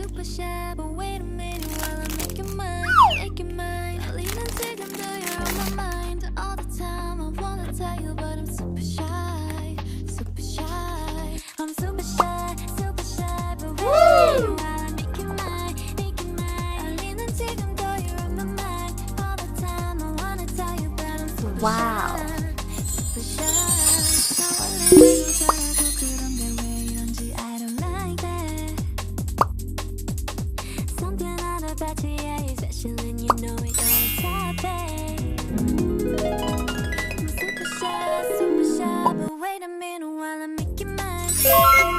super shy, but wait a minute while I make you mine, make you mine. 달리는 지금도 you're on my mind all the time. I wanna tell you, but I'm super shy, super shy. I'm super shy, but wait a minute while I make you mine, make you mine. 달리는 지금도 you're on my mind all the time. I wanna tell you, but I'm super Wow. shy, super shy. 나 원래 말도 잘하고 그런 게 왜 이런지 I don't like that. Something out about you, yeah, you're special and you know it, you're a type, babe.